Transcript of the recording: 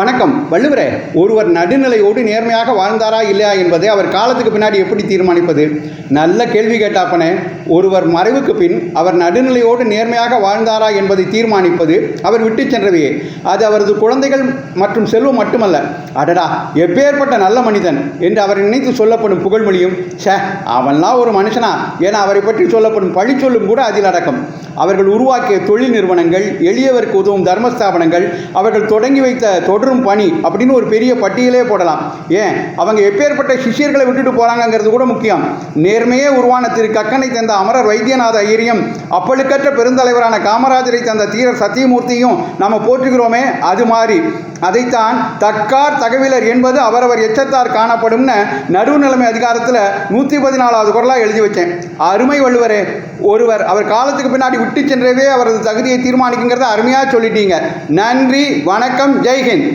வணக்கம். வள்ளுவரே, ஒருவர் நடுநிலையோடு நேர்மையாக வாழ்ந்தாரா இல்லையா என்பதை அவர் காலத்துக்கு பின்னாடி எப்படி தீர்மானிப்பது? நல்ல கேள்வி கேட்டாப்பனே. ஒருவர் மறைவுக்கு பின் அவர் நடுநிலையோடு நேர்மையாக வாழ்ந்தாரா என்பதை தீர்மானிப்பது அவர் விட்டு சென்றவையே. அது அவரது குழந்தைகள் மற்றும் செல்வம் மட்டுமல்ல. அடடா, எப்பேற்பட்ட நல்ல மனிதன் என்று அவர் நினைத்து சொல்லப்படும் புகழ்மொழியும் அவன்லாம் ஒரு மனுஷனா என அவரை பற்றி சொல்லப்படும் பழிச்சொல்லும் கூட அதில் அடக்கம். அவர்கள் உருவாக்கிய தொழில் நிறுவனங்கள், எளியவருக்கு உதவும் தர்மஸ்தாபனங்கள், அவர்கள் தொடங்கி வைத்த தொடரும் பணி அப்படின்னு ஒரு பெரிய பட்டியலே போடலாம். ஏன் அவங்க எப்பேற்பட்ட சிஷியர்களை விட்டுட்டு போகிறாங்கங்கிறது கூட முக்கியம். நேர்மையே உருவான திரு கக்கனை தந்த அமரர் வைத்தியநாத ஐயரையும், அப்பழுக்கற்ற பெருந்தலைவரான காமராஜரை தந்த தீரர் சத்தியமூர்த்தியும் நம்ம போற்றுகிறோமே, அது மாதிரி அதைத்தான் தக்கார் தகவலர் என்பது அவரவர் எச்சத்தார் காணப்படும்னு நடுவுநிலைமை அதிகாரத்தில் 114வது குறளாக எழுதி வச்சேன். அருமை வள்ளுவரே, ஒருவர் அவர் காலத்துக்கு பின்னாடி விட்டு சென்றவே அவரது தகுதியை தீர்மானிக்குங்கிறத அருமையாக சொல்லிட்டீங்க. நன்றி, வணக்கம், ஜெய்ஹிந்த்.